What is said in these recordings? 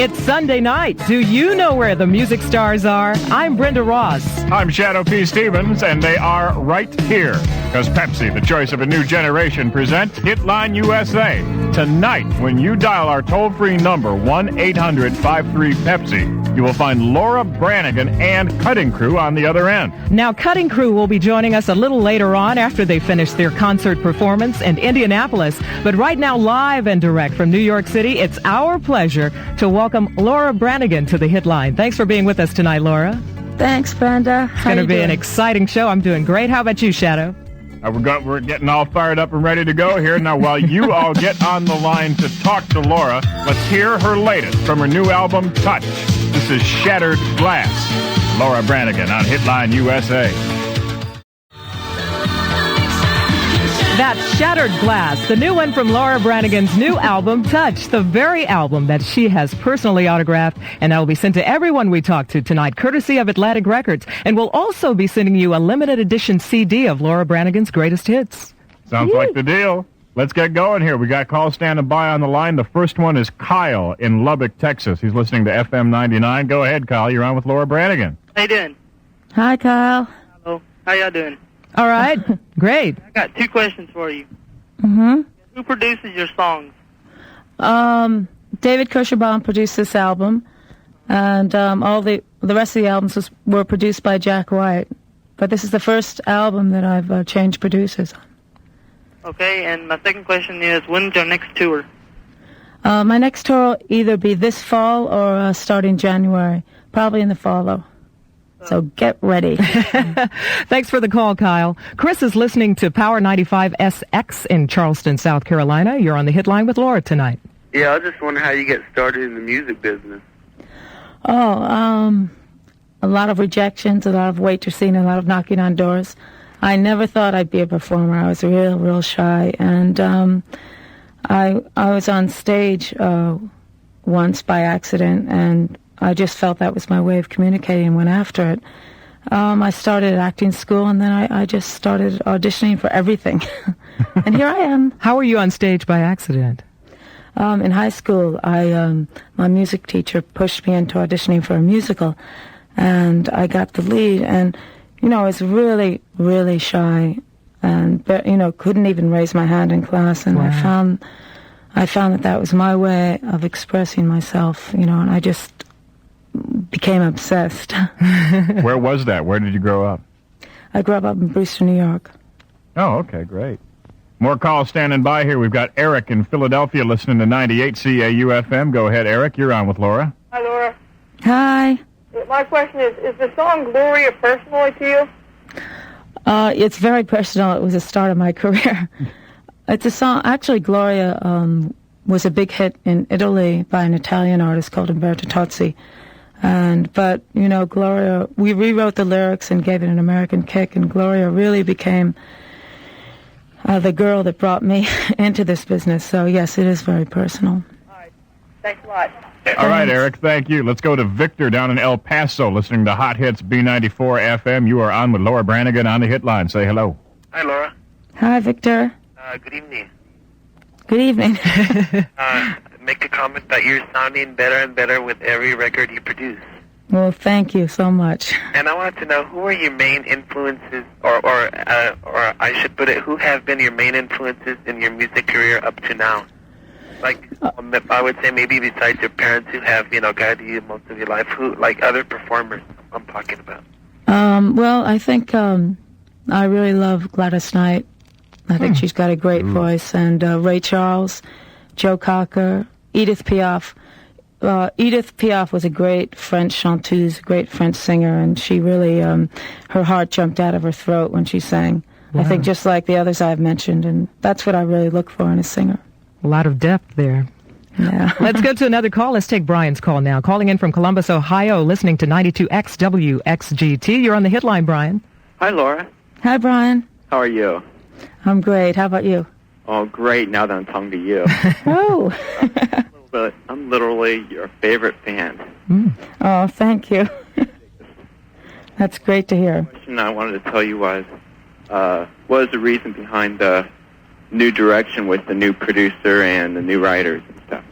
It's Sunday night. Do you know where the music stars are? I'm Brenda Ross. I'm Shadow P. Stevens, and they are right here. Because Pepsi, the choice of a new generation, presents Hitline USA. Tonight, when you dial our toll-free number, 1-800-53-PEPSI, you will find Laura Branigan and Cutting Crew on the other end. Now, Cutting Crew will be joining us a little later on after they finish their concert performance in Indianapolis. But right now, live and direct from New York City, it's our pleasure to welcome Laura Branigan to the Hitline. Thanks for being with us tonight, Laura. Thanks, Brenda. It's going to be an exciting show. I'm doing great. How about you, Shadow? We're getting all fired up and ready to go here. Now, while you all get on the line to talk to Laura, let's hear her latest from her new album, Touch. This is Shattered Glass. Laura Branigan on Hitline USA. That's Shattered Glass, the new one from Laura Branigan's new album, Touch, the very album that she has personally autographed, and that will be sent to everyone we talk to tonight, courtesy of Atlantic Records. And we'll also be sending you a limited edition CD of Laura Branigan's greatest hits. Sounds like the deal. Let's get going here. We got calls standing by on the line. The first one is Kyle in Lubbock, Texas. He's listening to FM 99. Go ahead, Kyle. You're on with Laura Branigan. How you doing? Hi, Kyle. Hello. How y'all doing? All right. Great. I got two questions for you. Mm-hmm. Who produces your songs? David Kirschenbaum produced this album, and all the rest of the albums were produced by Jack White. But this is the first album that I've changed producers on. Okay, and my second question is, when's your next tour? My next tour will either be this fall or starting January. Probably in the fall, though. So get ready. Thanks for the call, Kyle. Chris is listening to Power 95 SX in Charleston, South Carolina. You're on the Hitline with Laura tonight. Yeah, I just wonder how you get started in the music business. A lot of rejections, a lot of waitressing, a lot of knocking on doors. I never thought I'd be a performer. I was real shy. And I was on stage once by accident, and I just felt that was my way of communicating and went after it. I started at acting school, and then I just started auditioning for everything. And here I am. How were you on stage by accident? In high school, my music teacher pushed me into auditioning for a musical, and I got the lead. And, I was really shy, and, couldn't even raise my hand in class. And wow. I found that was my way of expressing myself, and I just became obsessed. Where was that? Where did you grow up? I grew up in Brewster, New York. Oh, okay, great. More calls standing by here. We've got Eric in Philadelphia listening to 98 CAU-FM. Go ahead, Eric. You're on with Laura. Hi, Laura. Hi. My question is the song Gloria personal to you? It's very personal. It was the start of my career. It's a song, actually, Gloria was a big hit in Italy by an Italian artist called Umberto Tozzi. But Gloria, we rewrote the lyrics and gave it an American kick, and Gloria really became the girl that brought me into this business. So, yes, it is very personal. All right. Thanks a lot. All right, Eric, thank you. Let's go to Victor down in El Paso, listening to Hot Hits B94 FM. You are on with Laura Branigan on the Hitline. Say hello. Hi, Laura. Hi, Victor. Good evening. Good evening. Make a comment that you're sounding better and better with every record you produce. Well, thank you so much. And I wanted to know, who are your main influences, or I should put it, who have been your main influences in your music career up to now? Like, I would say maybe besides your parents who have, guided you most of your life, who, like other performers I'm talking about? Well, I think I really love Gladys Knight. I think she's got a great voice. And Ray Charles, Joe Cocker, Edith Piaf. Edith Piaf was a great French chanteuse, a great French singer, and she really, her heart jumped out of her throat when she sang. Wow. I think just like the others I've mentioned, and that's what I really look for in a singer. A lot of depth there. Yeah. Let's go to another call. Let's take Brian's call now. Calling in from Columbus, Ohio, listening to 92XWXGT. You're on the Hitline, Brian. Hi, Laura. Hi, Brian. How are you? I'm great. How about you? Oh, great, now that I'm talking to you. Oh. I'm literally your favorite fan. Oh, thank you. That's great to hear. The question I wanted to tell you was, what is the reason behind the new direction with the new producer and the new writers and stuff?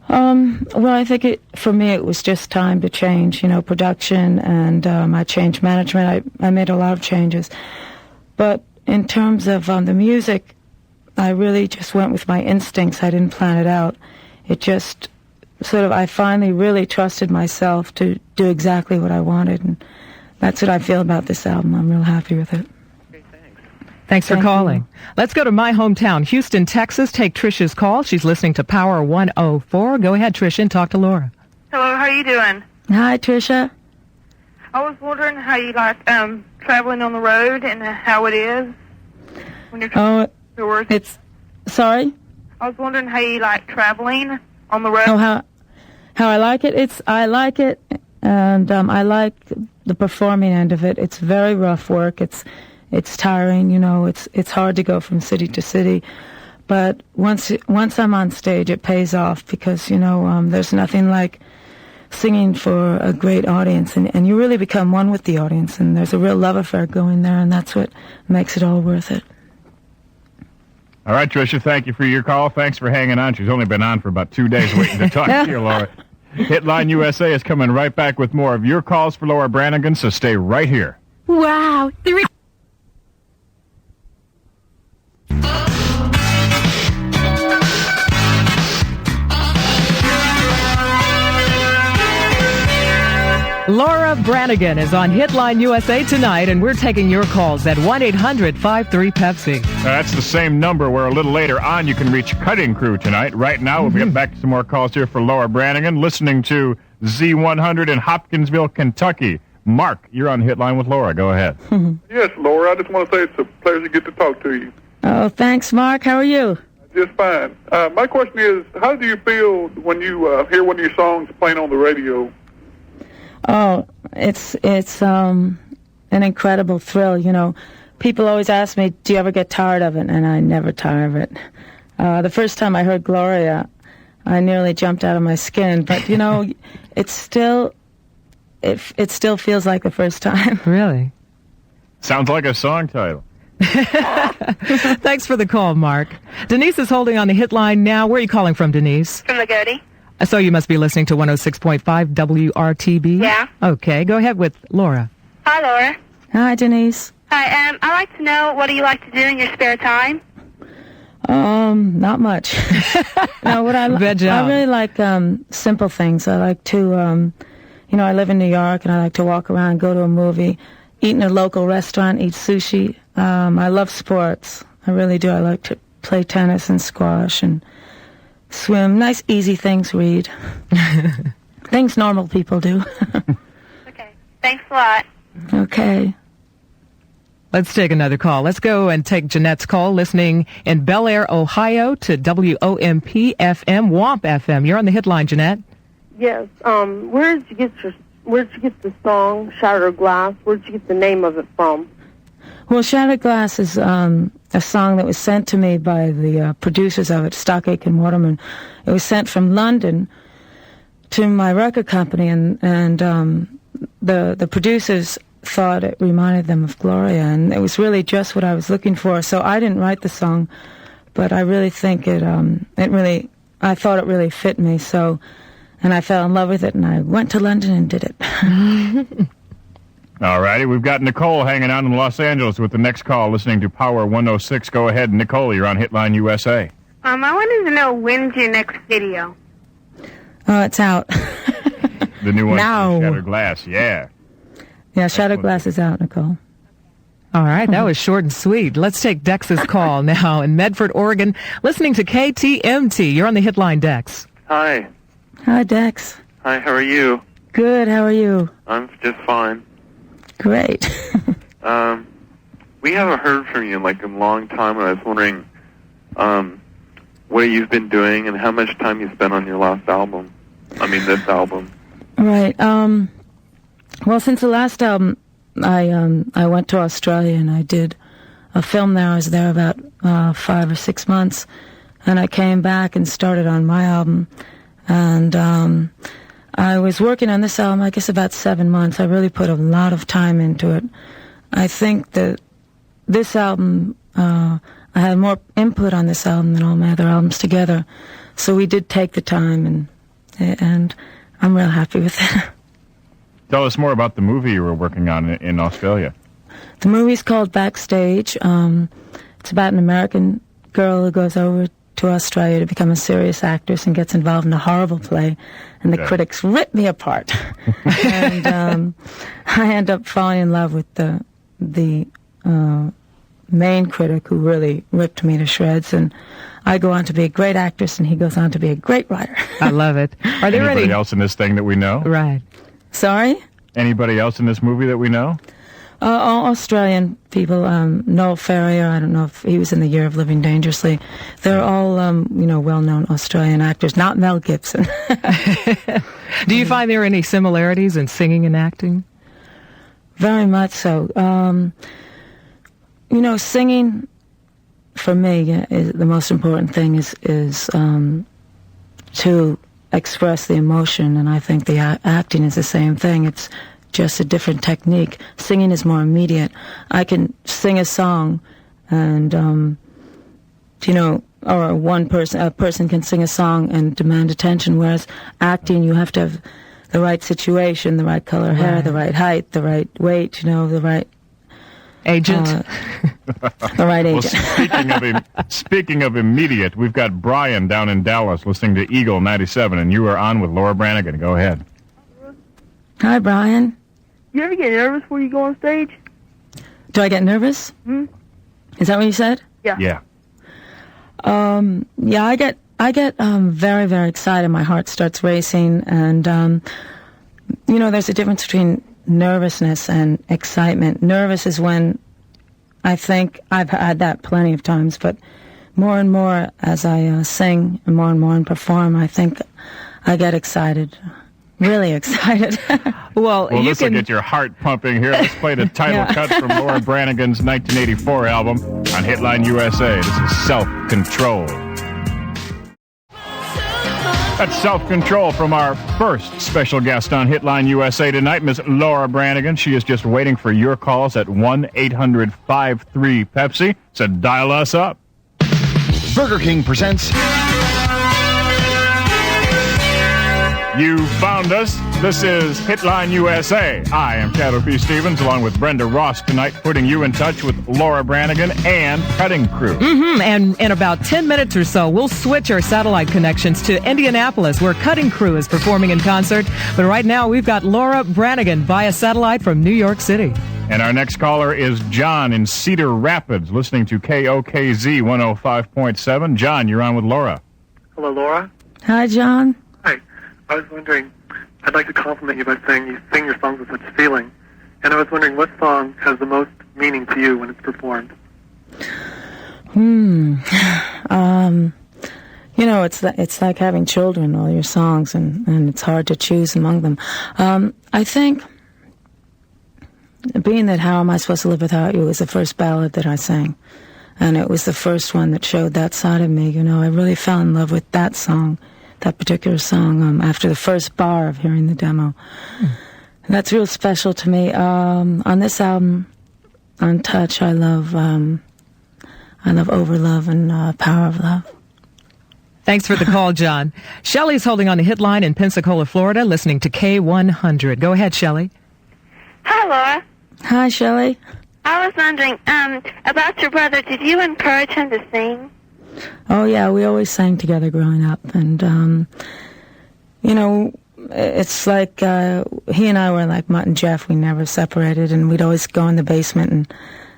Well, I think for me it was just time to change, production, and I changed management. I made a lot of changes. But in terms of the music, I really just went with my instincts. I didn't plan it out. It just I finally really trusted myself to do exactly what I wanted, and that's what I feel about this album. I'm real happy with it. Thanks for calling. Let's go to my hometown, Houston, Texas. Take Trisha's call. She's listening to Power 104. Go ahead, Trisha, and talk to Laura. Hello, how you doing? Hi, Trisha. I was wondering how you like traveling on the road and how it is when you're traveling to work. Sorry? I was wondering how you like traveling on the road. Oh, how I like it? I like it, and I like the performing end of it. It's very rough work. It's tiring, it's hard to go from city to city. But once I'm on stage, it pays off because, there's nothing like singing for a great audience. And you really become one with the audience. And there's a real love affair going there. And that's what makes it all worth it. All right, Tricia, thank you for your call. Thanks for hanging on. She's only been on for about 2 days waiting to talk to you, Laura. Hitline USA is coming right back with more of your calls for Laura Branigan, so stay right here. Wow. Laura Branigan is on Hitline USA tonight, and we're taking your calls at 1-800-53-PEPSI. That's the same number where a little later on you can reach Cutting Crew tonight. Right now, we'll get back to some more calls here for Laura Branigan, listening to Z100 in Hopkinsville, Kentucky. Mark, you're on Hitline with Laura. Go ahead. Yes, Laura, I just want to say it's a pleasure to get to talk to you. Oh, thanks, Mark. How are you? Just fine. My question is, how do you feel when you hear one of your songs playing on the radio? Oh, it's an incredible thrill. People always ask me, do you ever get tired of it? And I never tire of it. The first time I heard Gloria, I nearly jumped out of my skin. But, it still feels like the first time. Really? Sounds like a song title. Thanks for the call, Mark. Denise is holding on the Hitline now. Where are you calling from, Denise? From Lagodi. So you must be listening to 106.5 WRTB? Yeah. Okay, go ahead with Laura. Hi, Laura. Hi, Denise. Hi, I'd like to know, what do you like to do in your spare time? Not much. No, what I really like simple things. I like to, I live in New York, and I like to walk around, go to a movie, eat in a local restaurant, eat sushi. I love sports. I really do. I like to play tennis and squash and swim. Nice, easy things, read. Things normal people do. Okay. Thanks a lot. Okay. Let's take another call. Let's go and take Jeanette's call, listening in Bel Air, Ohio, to WOMP FM, WOMP FM. You're on the Hitline, Jeanette. Yes. Where did you get the song Shattered Glass? Where did you get the name of it from? Well, Shattered Glass is a song that was sent to me by the producers of it, Stockake and Waterman. It was sent from London to my record company, and the producers thought it reminded them of Gloria, and it was really just what I was looking for. So I didn't write the song, but I really think I thought it really fit me. So, and I fell in love with it, and I went to London and did it. All righty, we've got Nicole hanging out in Los Angeles with the next call, listening to Power 106. Go ahead, Nicole, you're on Hitline USA. I wanted to know, when's your next video? Oh, it's out. The new one, now. Shattered Glass, yeah. Yeah, Shattered Glass is out, Nicole. All right, that was short and sweet. Let's take Dex's call now in Medford, Oregon, listening to KTMT. You're on the Hitline, Dex. Hi. Hi, Dex. Hi, how are you? Good, how are you? I'm just fine. Great. We haven't heard from you in like a long time, and I was wondering what you've been doing and how much time you spent on your last album. I mean, this album. Right. Well, since the last album, I went to Australia and I did a film there. I was there about 5 or 6 months, and I came back and started on my album. And I was working on this album, I guess, about 7 months. I really put a lot of time into it. I think that this album, I had more input on this album than all my other albums together. So we did take the time, and I'm real happy with it. Tell us more about the movie you were working on in Australia. The movie's called Backstage. It's about an American girl who goes over to Australia to become a serious actress and gets involved in a horrible play, and the critics rip me apart. And I end up falling in love with the main critic who really ripped me to shreds, and I go on to be a great actress, and he goes on to be a great writer. I love it. Are there anybody else in this thing that we know? Right. Sorry? Anybody else in this movie that we know? All Australian people. Noel Ferrier, I don't know if he was in The Year of Living Dangerously. They're all, well-known Australian actors, not Mel Gibson. Do you find there are any similarities in singing and acting? Very much so. Singing, for me, is the most important thing is to express the emotion, and I think the acting is the same thing. It's just a different technique. Singing is more immediate. I can sing a song, and or a person can sing a song and demand attention, whereas acting, you have to have the right situation, the right color hair, the right height, the right weight, the right agent. The right agent. Well, speaking of immediate, we've got Brian down in Dallas listening to Eagle 97, and you are on with Laura Branigan. Go ahead. Hi, Brian. You ever get nervous before you go on stage? Do I get nervous? Hmm? Is that what you said? Yeah. Yeah. I get very, very excited. My heart starts racing, and there's a difference between nervousness and excitement. Nervous is when I think I've had that plenty of times, but more and more as I sing and more perform, I think I get excited. Really excited. Well, you this will get your heart pumping here. Let's play the title cut from Laura Branigan's 1984 album on Hitline USA. This is Self-Control. That's Self-Control from our first special guest on Hitline USA tonight, Miss Laura Branigan. She is just waiting for your calls at 1-800-53-PEPSI. So dial us up. Burger King presents... You found us. This is Hitline USA. I am Cattle P. Stevens, along with Brenda Ross tonight, putting you in touch with Laura Branigan and Cutting Crew. And in about 10 minutes or so, we'll switch our satellite connections to Indianapolis, where Cutting Crew is performing in concert. But right now, we've got Laura Branigan via satellite from New York City. And our next caller is John in Cedar Rapids, listening to KOKZ 105.7. John, you're on with Laura. Hello, Laura. Hi, John. Hi. I was wondering, I'd like to compliment you by saying you sing your songs with such feeling. And I was wondering what song has the most meaning to you when it's performed? It's like having children, all your songs, and it's hard to choose among them. I think, being that How Am I Supposed to Live Without You was the first ballad that I sang. And it was the first one that showed that side of me. I really fell in love with that song. That particular song after the first bar of hearing the demo. And that's real special to me. On this album, on Touch, I love Over Love and Power of Love. Thanks for the call, John. Shelley's holding on the Hitline in Pensacola, Florida, listening to K100. Go ahead, Shelley. Hi, Laura. Hi, Shelley. I was wondering about your brother. Did you encourage him to sing? Oh, yeah, we always sang together growing up. And, it's like he and I were like Mutt and Jeff. We never separated, and we'd always go in the basement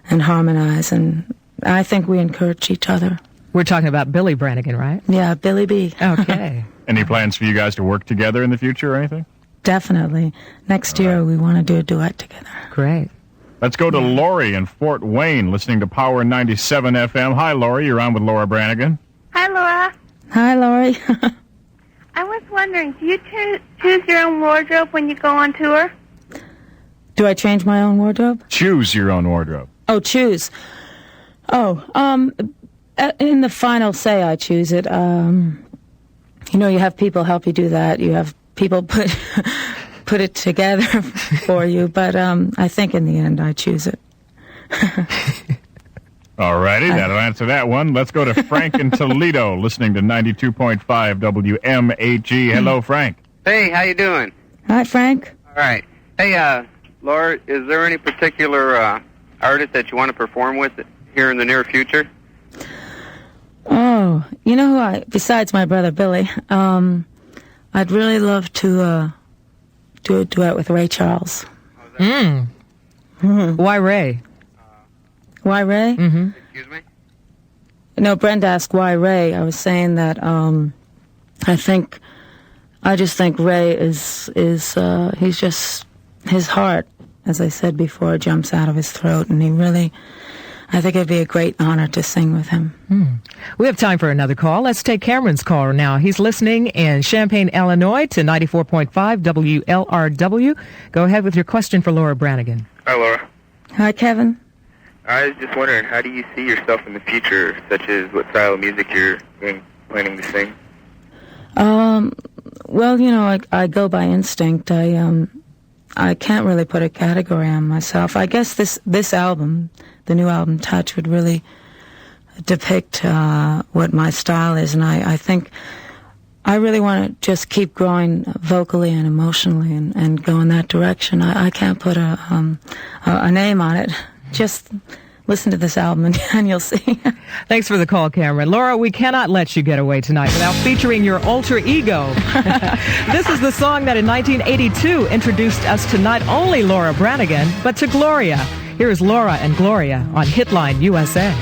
and harmonize. And I think we encouraged each other. We're talking about Billy Branigan, right? Yeah, Billy B. Okay. Any plans for you guys to work together in the future or anything? Definitely. Next year, we want to do a duet together. Great. Let's go to Lori in Fort Wayne, listening to Power 97 FM. Hi, Lori. You're on with Laura Branigan. Hi, Laura. Hi, Lori. I was wondering, do you choose your own wardrobe when you go on tour? Do I change my own wardrobe? Choose your own wardrobe. Oh, choose. Oh, in the final say, I choose it. You have people help you do that. You have people put it together for you, but I think in the end I choose it. All righty, that'll answer that one. Let's go to Frank in Toledo, listening to 92.5 WMHE. Hello, Frank. Hey, how you doing? Hi, Frank. All right. Hey, Laura, is there any particular artist that you want to perform with here in the near future? Oh, you know who besides my brother Billy, I'd really love to do a duet with Ray Charles. Why Ray? Why Ray? Excuse me? No, Brenda asked why Ray. I was saying that I just think Ray is he's just, his heart, as I said before, jumps out of his throat, and I think it'd be a great honor to sing with him. We have time for another call. Let's take Cameron's call now. He's listening in Champaign, Illinois to 94.5 WLRW. Go ahead with your question for Laura Branigan. Hi, Laura. Hi, Kevin. I was just wondering, how do you see yourself in the future, such as what style of music you're planning to sing? Well, I go by instinct. I can't really put a category on myself. I guess this album, the new album Touch, would really depict what my style is, and I think I really want to just keep growing vocally and emotionally and go in that direction. I can't put a name on it. Just listen to this album and you'll see. Thanks for the call, Cameron. Laura, we cannot let you get away tonight without featuring your alter ego. This is the song that in 1982 introduced us to not only Laura Branigan, but to Gloria. Here is Laura and Gloria on Hitline USA.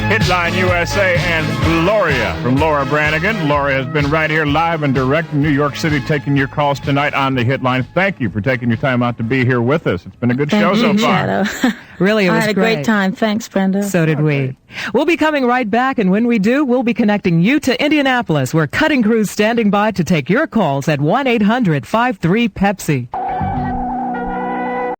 Hitline USA and Gloria from Laura Branigan. Laura has been right here live and direct in New York City taking your calls tonight on the Hitline. Thank you for taking your time out to be here with us. It's been a good show so far. Really, it was I had a great time. Thanks, Brenda. So did we. We'll be coming right back, and when we do, we'll be connecting you to Indianapolis, where Cutting Crew's standing by to take your calls at 1-800-53-PEPSI.